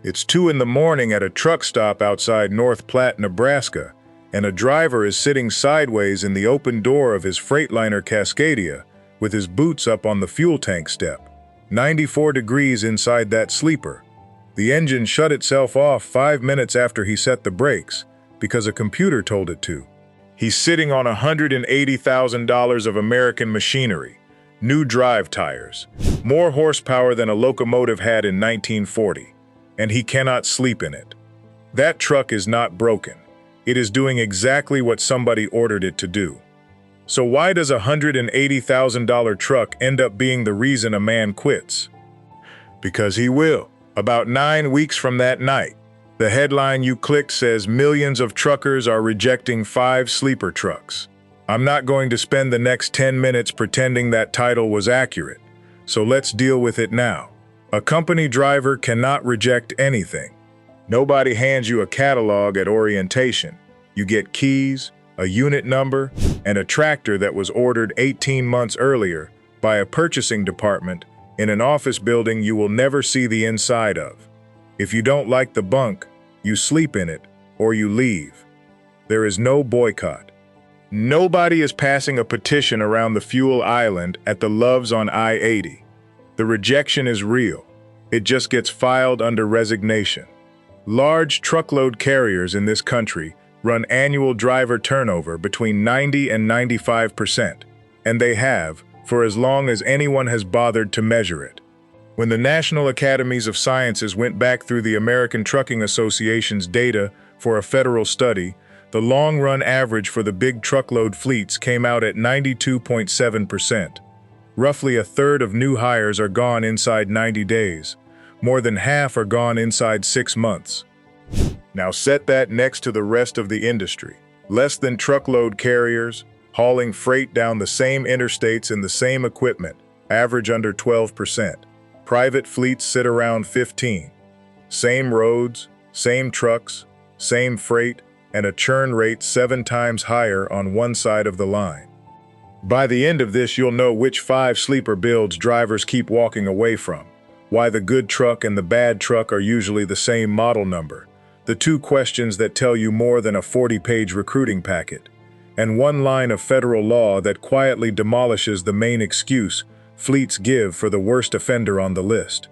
It's 2 in the morning at a truck stop outside North Platte, Nebraska, and a driver is sitting sideways in the open door of his Freightliner Cascadia with his boots up on the fuel tank step. 94 degrees inside that sleeper. The engine shut itself off 5 minutes after he set the brakes because a computer told it to. He's sitting on $180,000 of American machinery, new drive tires, more horsepower than a locomotive had in 1940, and he cannot sleep in it. That truck is not broken. It is doing exactly what somebody ordered it to do. So why does a $180,000 truck end up being the reason a man quits? Because he will. About 9 weeks from that night, the headline you clicked says millions of truckers are rejecting 5 sleeper trucks. I'm not going to spend the next 10 minutes pretending that title was accurate, so let's deal with it now. A company driver cannot reject anything. Nobody hands you a catalog at orientation. You get keys, a unit number, and a tractor that was ordered 18 months earlier by a purchasing department in an office building you will never see the inside of. If you don't like the bunk, you sleep in it or you leave. There is no boycott. Nobody is passing a petition around the fuel island at the Loves on I-80. The rejection is real. It just gets filed under resignation. Large truckload carriers in this country run annual driver turnover between 90 and 95%, and they have for as long as anyone has bothered to measure it. When the National Academies of Sciences went back through the American Trucking Association's data for a federal study, the long-run average for the big truckload fleets came out at 92.7%. Roughly a third of new hires are gone inside 90 days. More than half are gone inside 6 months. Now set that next to the rest of the industry. Less than truckload carriers, hauling freight down the same interstates in the same equipment, average under 12%. Private fleets sit around 15. Same roads, same trucks, same freight, and a churn rate 7 times higher on one side of the line. By the end of this, you'll know which 5 sleeper builds drivers keep walking away from, why the good truck and the bad truck are usually the same model number, the 2 questions that tell you more than a 40-page recruiting packet, and 1 line of federal law that quietly demolishes the main excuse fleets give for the worst offender on the list.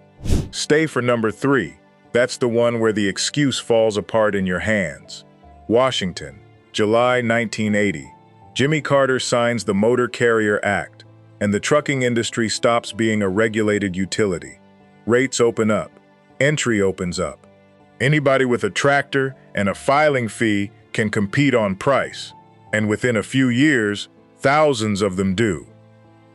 Stay for number 3. That's the one where the excuse falls apart in your hands. Washington, July 1980. Jimmy Carter signs the Motor Carrier Act, and the trucking industry stops being a regulated utility. Rates open up. Entry opens up. Anybody with a tractor and a filing fee can compete on price, and within a few years, thousands of them do.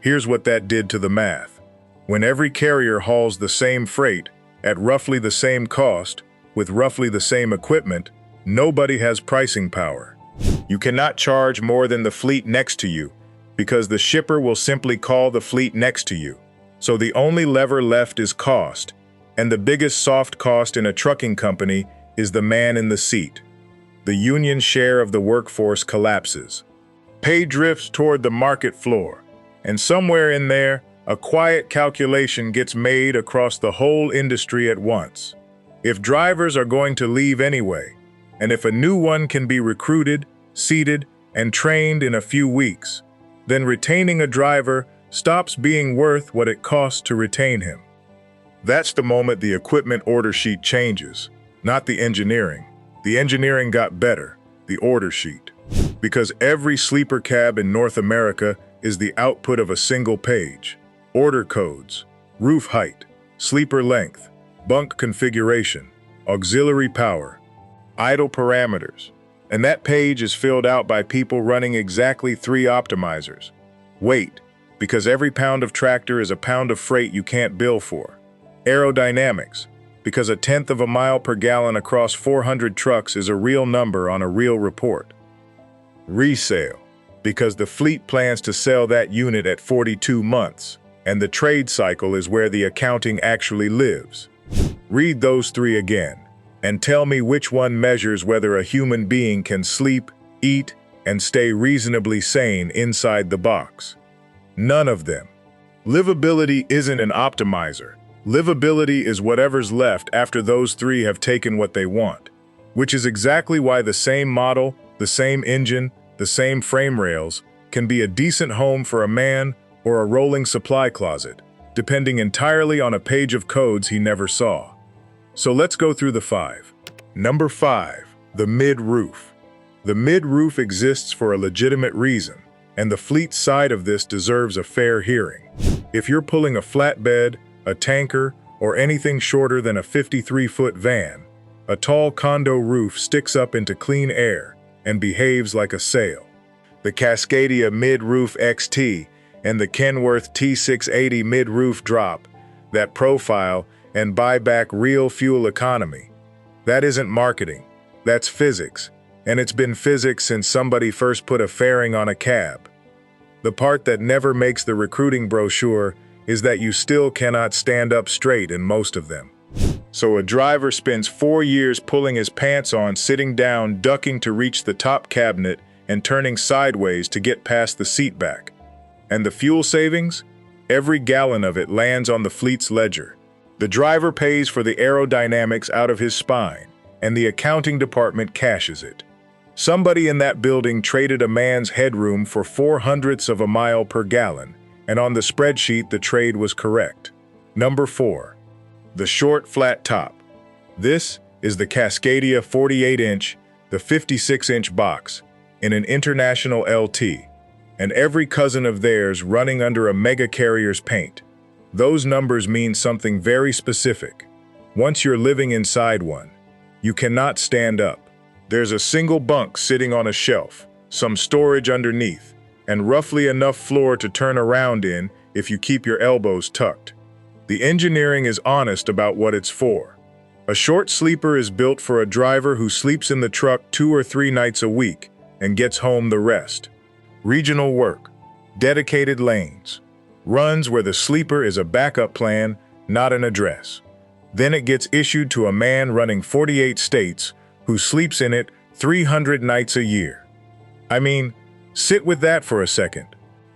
Here's what that did to the math. When every carrier hauls the same freight at roughly the same cost with roughly the same equipment, nobody has pricing power. You cannot charge more than the fleet next to you because the shipper will simply call the fleet next to you. So the only lever left is cost, and the biggest soft cost in a trucking company is the man in the seat. The union share of the workforce collapses. Pay drifts toward the market floor, and somewhere in there, a quiet calculation gets made across the whole industry at once. If drivers are going to leave anyway, and if a new one can be recruited, seated, and trained in a few weeks, then retaining a driver stops being worth what it costs to retain him. That's the moment the equipment order sheet changes, not the engineering. The engineering got better, the order sheet. Because every sleeper cab in North America is the output of a single page. Order codes, roof height, sleeper length, bunk configuration, auxiliary power, idle parameters. And that page is filled out by people running exactly 3 optimizers. Weight, because every pound of tractor is a pound of freight you can't bill for. Aerodynamics, because 1/10 of a mile per gallon across 400 trucks is a real number on a real report. Resale, because the fleet plans to sell that unit at 42 months, and the trade cycle is where the accounting actually lives. Read those 3 again, and tell me which one measures whether a human being can sleep, eat, and stay reasonably sane inside the box. None of them. Livability isn't an optimizer. Livability is whatever's left after those three have taken what they want, which is exactly why the same model, the same engine, the same frame rails can be a decent home for a man or a rolling supply closet, depending entirely on a page of codes he never saw. So let's go through the 5. Number 5, the mid-roof. The mid-roof exists for a legitimate reason, and the fleet side of this deserves a fair hearing. If you're pulling a flatbed, a tanker, or anything shorter than a 53-foot van, a tall condo roof sticks up into clean air and behaves like a sail. The Cascadia Mid-Roof XT and the Kenworth T680 Mid-Roof drop that profile and buy back real fuel economy. That isn't marketing, that's physics, and it's been physics since somebody first put a fairing on a cab. The part that never makes the recruiting brochure is that you still cannot stand up straight in most of them. So a driver spends 4 years pulling his pants on, sitting down, ducking to reach the top cabinet, and turning sideways to get past the seat back. And the fuel savings? Every gallon of it lands on the fleet's ledger. The driver pays for the aerodynamics out of his spine, and the accounting department cashes it. Somebody in that building traded a man's headroom for 0.04 of a mile per gallon, and on the spreadsheet the trade was correct. Number 4. The short flat top. This is the Cascadia 48-inch, the 56-inch box, in an international LT, and every cousin of theirs running under a mega carrier's paint. Those numbers mean something very specific. Once you're living inside one, you cannot stand up. There's a single bunk sitting on a shelf, some storage underneath, and roughly enough floor to turn around in if you keep your elbows tucked. The engineering is honest about what it's for. A short sleeper is built for a driver who sleeps in the truck 2 or 3 nights a week and gets home the rest. Regional work, dedicated lanes, runs where the sleeper is a backup plan, not an address. Then it gets issued to a man running 48 states who sleeps in it 300 nights a year. I mean, sit with that for a second.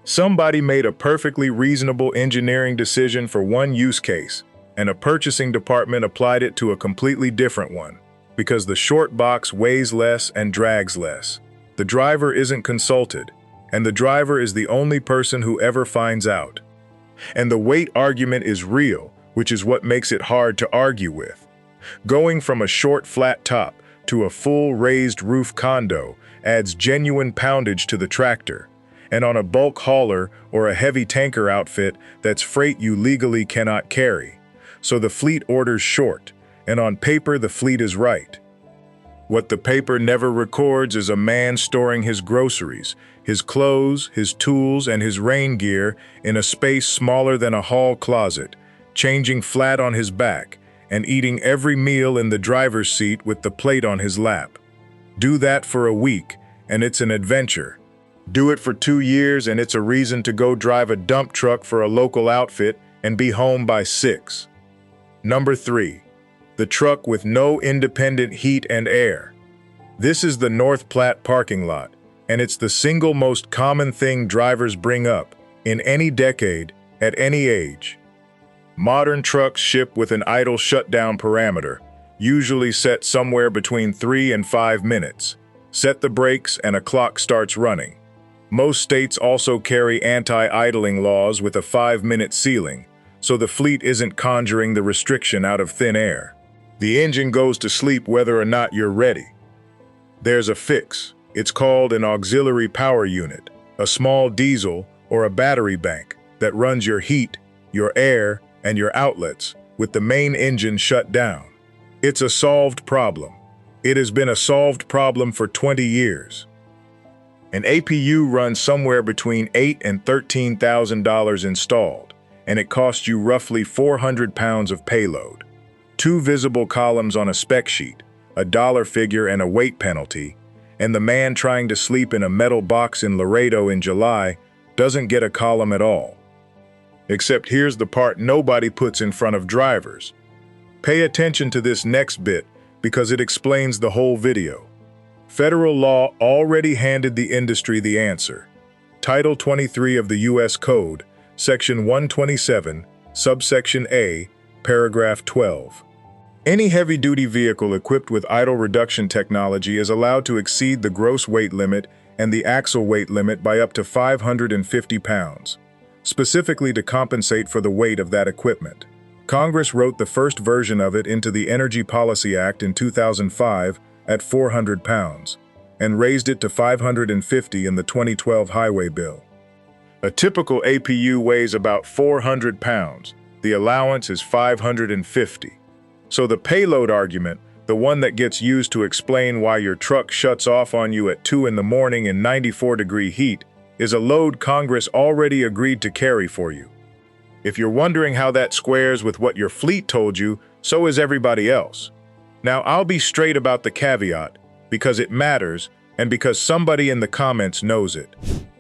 Somebody made a perfectly reasonable engineering decision for one use case, and a purchasing department applied it to a completely different one, because the short box weighs less and drags less. The driver isn't consulted, and the driver is the only person who ever finds out. And the weight argument is real, which is what makes it hard to argue with. Going from a short flat top to a full raised roof condo adds genuine poundage to the tractor, and on a bulk hauler or a heavy tanker outfit, that's freight you legally cannot carry. So the fleet orders short, and on paper the fleet is right. What the paper never records is a man storing his groceries, his clothes, his tools, and his rain gear in a space smaller than a hall closet, changing flat on his back, and eating every meal in the driver's seat with the plate on his lap. Do that for a week, and it's an adventure. Do it for 2 years, and it's a reason to go drive a dump truck for a local outfit and be home by 6. Number 3. The truck with no independent heat and air. This is the North Platte parking lot, and it's the single most common thing drivers bring up, in any decade, at any age. Modern trucks ship with an idle shutdown parameter, usually set somewhere between 3 and 5 minutes. Set the brakes and a clock starts running. Most states also carry anti-idling laws with a 5-minute ceiling, so the fleet isn't conjuring the restriction out of thin air. The engine goes to sleep whether or not you're ready. There's a fix. It's called an auxiliary power unit, a small diesel or a battery bank that runs your heat, your air, and your outlets with the main engine shut down. It's a solved problem. It has been a solved problem for 20 years. An APU runs somewhere between $8,000 and $13,000 installed, and it costs you roughly 400 pounds of payload. 2 visible columns on a spec sheet, a dollar figure and a weight penalty, and the man trying to sleep in a metal box in Laredo in July doesn't get a column at all. Except here's the part nobody puts in front of drivers. Pay attention to this next bit because it explains the whole video. Federal law already handed the industry the answer. Title 23 of the U.S. Code, Section 127, Subsection A, Paragraph 12. Any heavy-duty vehicle equipped with idle reduction technology is allowed to exceed the gross weight limit and the axle weight limit by up to 550 pounds, specifically to compensate for the weight of that equipment. Congress wrote the first version of it into the Energy Policy Act in 2005 at 400 pounds, and raised it to 550 in the 2012 Highway Bill. A typical APU weighs about 400 pounds. The allowance is 550. So the payload argument, the one that gets used to explain why your truck shuts off on you at 2 in the morning in 94-degree heat, is a load Congress already agreed to carry for you. If you're wondering how that squares with what your fleet told you, so is everybody else. Now, I'll be straight about the caveat, because it matters, and because somebody in the comments knows it.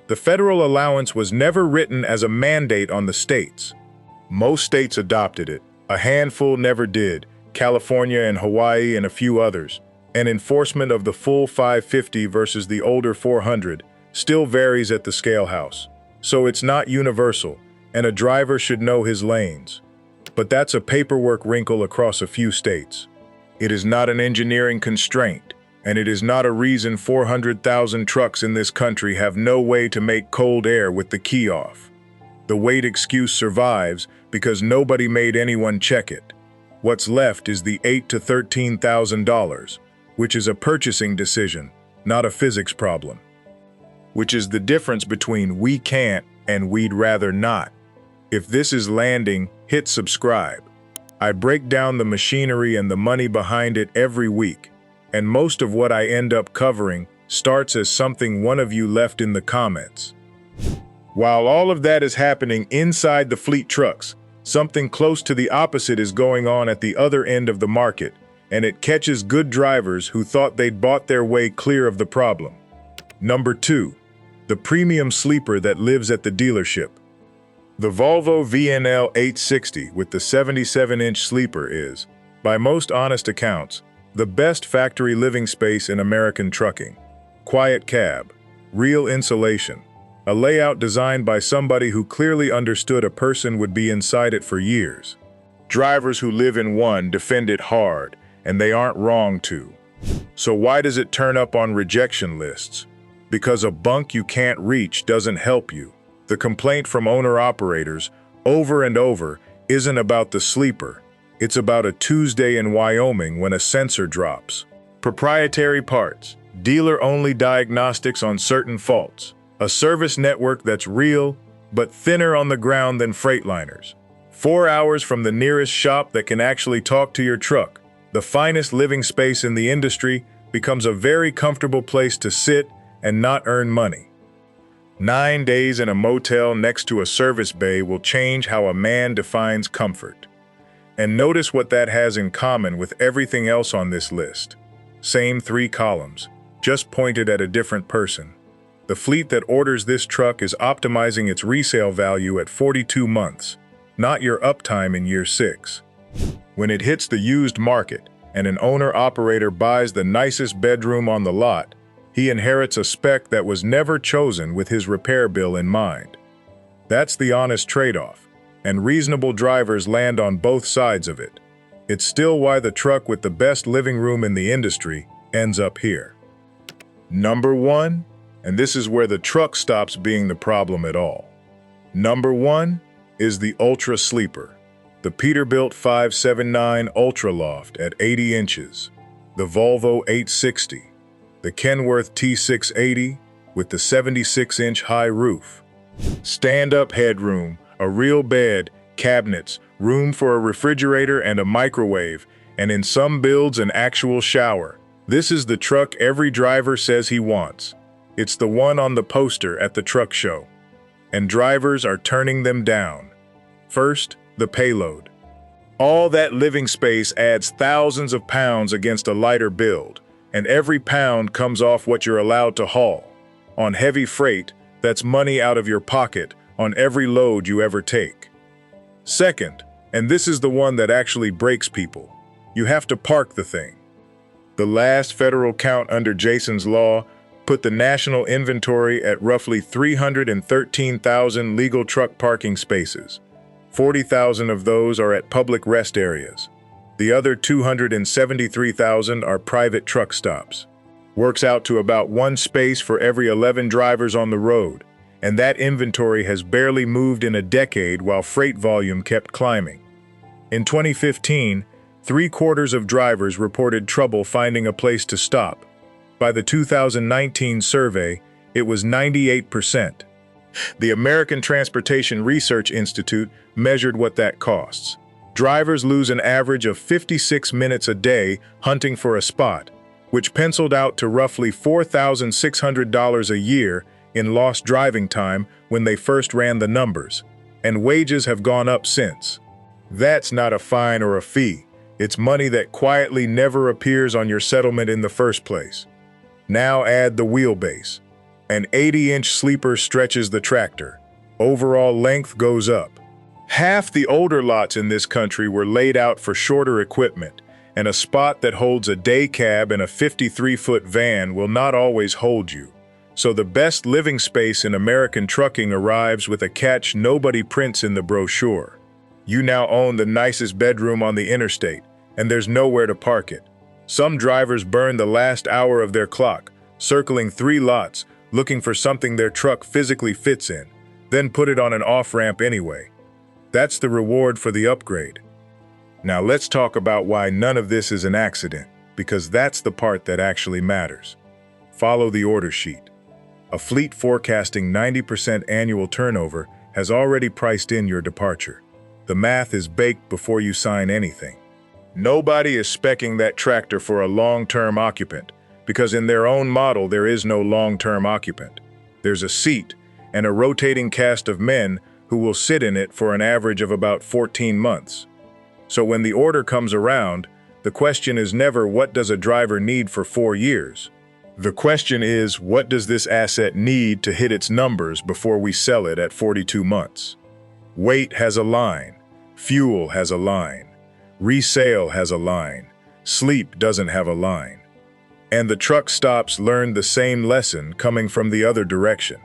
The federal allowance was never written as a mandate on the states. Most states adopted it. A handful never did, California and Hawaii and a few others. And enforcement of the full 550 versus the older 400 still varies at the scale house. So it's not universal, and a driver should know his lanes. But that's a paperwork wrinkle across a few states. It is not an engineering constraint, and it is not a reason 400,000 trucks in this country have no way to make cold air with the key off. The weight excuse survives because nobody made anyone check it. What's left is the $8,000 to $13,000, which is a purchasing decision, not a physics problem. Which is the difference between we can't and we'd rather not. If this is landing, hit subscribe. I break down the machinery and the money behind it every week, and most of what I end up covering starts as something one of you left in the comments. While all of that is happening inside the fleet trucks, something close to the opposite is going on at the other end of the market, and it catches good drivers who thought they'd bought their way clear of the problem. Number 2. The premium sleeper that lives at the dealership. The Volvo VNL 860 with the 77-inch sleeper is, by most honest accounts, the best factory living space in American trucking. Quiet cab, real insulation, a layout designed by somebody who clearly understood a person would be inside it for years. Drivers who live in one defend it hard, and they aren't wrong to. So why does it turn up on rejection lists? Because a bunk you can't reach doesn't help you. The complaint from owner-operators, over and over, isn't about the sleeper. It's about a Tuesday in Wyoming when a sensor drops. Proprietary parts, dealer-only diagnostics on certain faults, a service network that's real, but thinner on the ground than Freightliners. 4 hours from the nearest shop that can actually talk to your truck. The finest living space in the industry becomes a very comfortable place to sit and not earn money. 9 days in a motel next to a service bay will change how a man defines comfort. And notice what that has in common with everything else on this list. Same 3 columns, just pointed at a different person. The fleet that orders this truck is optimizing its resale value at 42 months, not your uptime in year 6. When it hits the used market and an owner-operator buys the nicest bedroom on the lot, he inherits a spec that was never chosen with his repair bill in mind. That's the honest trade-off, and reasonable drivers land on both sides of it. It's still why the truck with the best living room in the industry ends up here. Number 1, and this is where the truck stops being the problem at all. Number 1 is the Ultra Sleeper, the Peterbilt 579 Ultra Loft at 80 inches, the Volvo 860, the Kenworth T680 with the 76-inch high roof. Stand-up headroom, a real bed, cabinets, room for a refrigerator and a microwave, and in some builds an actual shower. This is the truck every driver says he wants. It's the one on the poster at the truck show. And drivers are turning them down. First, the payload. All that living space adds thousands of pounds against a lighter build, and every pound comes off what you're allowed to haul. On heavy freight, that's money out of your pocket on every load you ever take. Second, and this is the one that actually breaks people, you have to park the thing. The last federal count under Jason's law put the national inventory at roughly 313,000 legal truck parking spaces. 40,000 of those are at public rest areas. The other 273,000 are private truck stops. Works out to about one space for every 11 drivers on the road, and that inventory has barely moved in a decade while freight volume kept climbing. In 2015, 3/4 of drivers reported trouble finding a place to stop. By the 2019 survey, it was 98%. The American Transportation Research Institute measured what that costs. Drivers lose an average of 56 minutes a day hunting for a spot, which penciled out to roughly $4,600 a year in lost driving time when they first ran the numbers, and wages have gone up since. That's not a fine or a fee. It's money that quietly never appears on your settlement in the first place. Now add the wheelbase. An 80-inch sleeper stretches the tractor. Overall length goes up. Half the older lots in this country were laid out for shorter equipment, and a spot that holds a day cab and a 53-foot van will not always hold you. So the best living space in American trucking arrives with a catch nobody prints in the brochure. You now own the nicest bedroom on the interstate, and there's nowhere to park it. Some drivers burn the last hour of their clock, circling 3 lots, looking for something their truck physically fits in, then put it on an off-ramp anyway. That's the reward for the upgrade. Now let's talk about why none of this is an accident, because that's the part that actually matters. Follow the order sheet. A fleet forecasting 90% annual turnover has already priced in your departure. The math is baked before you sign anything. Nobody is speccing that tractor for a long-term occupant, because in their own model there is no long-term occupant. There's a seat and a rotating cast of men who will sit in it for an average of about 14 months. So when the order comes around, the question is never what does a driver need for 4 years? The question is what does this asset need to hit its numbers before we sell it at 42 months? Weight has a line, fuel has a line, resale has a line, sleep doesn't have a line. And the truck stops learned the same lesson coming from the other direction.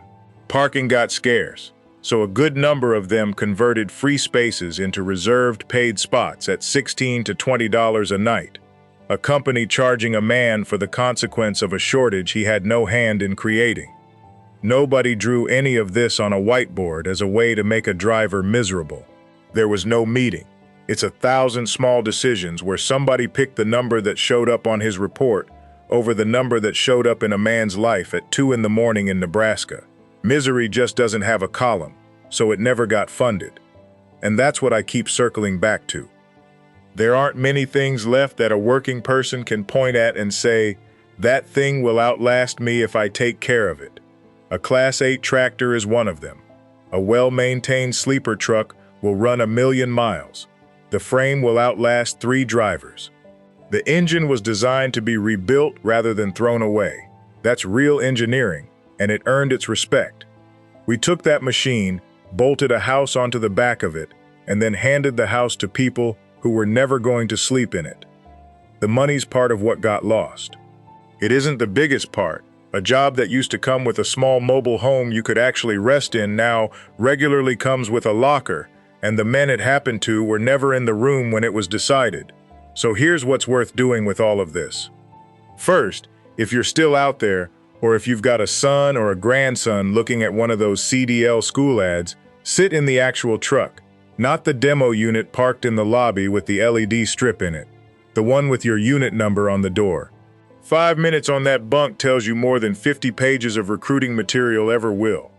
Parking got scarce, so a good number of them converted free spaces into reserved paid spots at $16 to $20 a night, a company charging a man for the consequence of a shortage he had no hand in creating. Nobody drew any of this on a whiteboard as a way to make a driver miserable. There was no meeting. It's 1,000 small decisions where somebody picked the number that showed up on his report over the number that showed up in a man's life at 2 in the morning in Nebraska. Misery just doesn't have a column, so it never got funded. And that's what I keep circling back to. There aren't many things left that a working person can point at and say, that thing will outlast me if I take care of it. A Class 8 tractor is one of them. A well-maintained sleeper truck will run 1,000,000 miles. The frame will outlast 3 drivers. The engine was designed to be rebuilt rather than thrown away. That's real engineering, and it earned its respect. We took that machine, bolted a house onto the back of it, and then handed the house to people who were never going to sleep in it. The money's part of what got lost. It isn't the biggest part. A job that used to come with a small mobile home you could actually rest in now regularly comes with a locker, and the men it happened to were never in the room when it was decided. So here's what's worth doing with all of this. First, if you're still out there, or if you've got a son or a grandson looking at one of those CDL school ads, sit in the actual truck, not the demo unit parked in the lobby with the LED strip in it, the one with your unit number on the door. 5 minutes on that bunk tells you more than 50 pages of recruiting material ever will.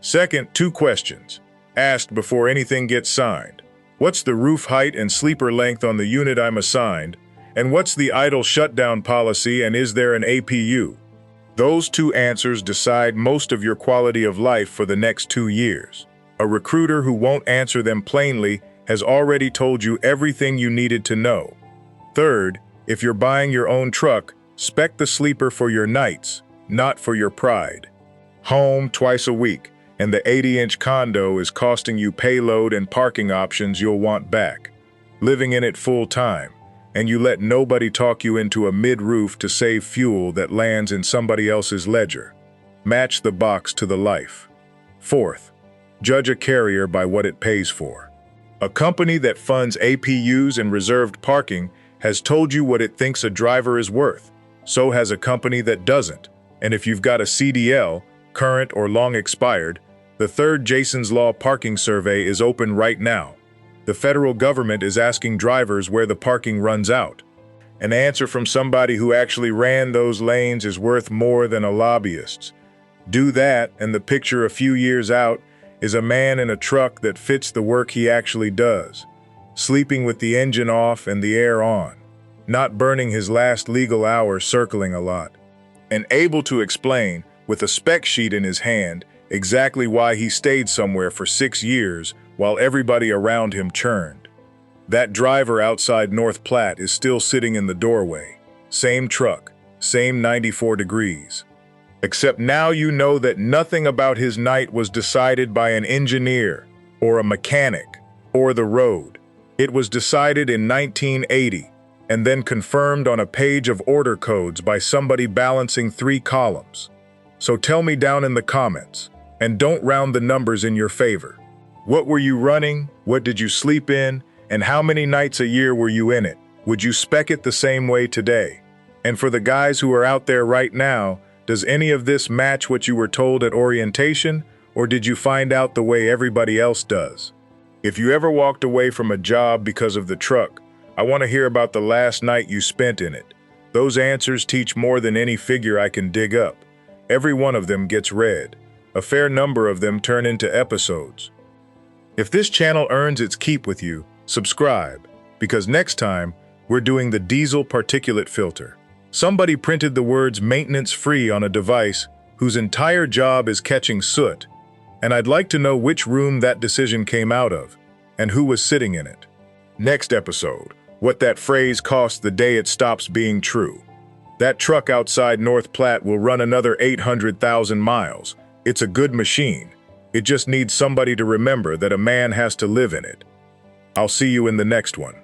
Second, 2 questions, asked before anything gets signed. What's the roof height and sleeper length on the unit I'm assigned? And what's the idle shutdown policy, and is there an APU? Those 2 answers decide most of your quality of life for the next 2 years. A recruiter who won't answer them plainly has already told you everything you needed to know. Third, if you're buying your own truck, spec the sleeper for your nights, not for your pride. Home twice a week, and the 80-inch condo is costing you payload and parking options you'll want back. Living in it full time, and you let nobody talk you into a mid-roof to save fuel that lands in somebody else's ledger. Match the box to the life. Fourth, judge a carrier by what it pays for. A company that funds APUs and reserved parking has told you what it thinks a driver is worth. So has a company that doesn't. And if you've got a CDL, current or long expired, the third Jason's Law parking survey is open right now. The federal government is asking drivers where the parking runs out. An answer from somebody who actually ran those lanes is worth more than a lobbyist's. Do that, and the picture a few years out is a man in a truck that fits the work he actually does, sleeping with the engine off and the air on, not burning his last legal hour circling a lot, and able to explain, with a spec sheet in his hand, exactly why he stayed somewhere for 6 years while everybody around him churned. That driver outside North Platte is still sitting in the doorway. Same truck, same 94 degrees. Except now you know that nothing about his night was decided by an engineer, or a mechanic, or the road. It was decided in 1980, and then confirmed on a page of order codes by somebody balancing 3 columns. So tell me down in the comments, and don't round the numbers in your favor. What were you running? What did you sleep in? And how many nights a year were you in it? Would you spec it the same way today? And for the guys who are out there right now, does any of this match what you were told at orientation, or did you find out the way everybody else does? If you ever walked away from a job because of the truck, I want to hear about the last night you spent in it. Those answers teach more than any figure I can dig up. Every one of them gets read. A fair number of them turn into episodes. If this channel earns its keep with you, subscribe, because next time, we're doing the diesel particulate filter. Somebody printed the words maintenance free on a device whose entire job is catching soot, and I'd like to know which room that decision came out of, and who was sitting in it. Next episode, what that phrase costs the day it stops being true. That truck outside North Platte will run another 800,000 miles. It's a good machine. It just needs somebody to remember that a man has to live in it. I'll see you in the next one.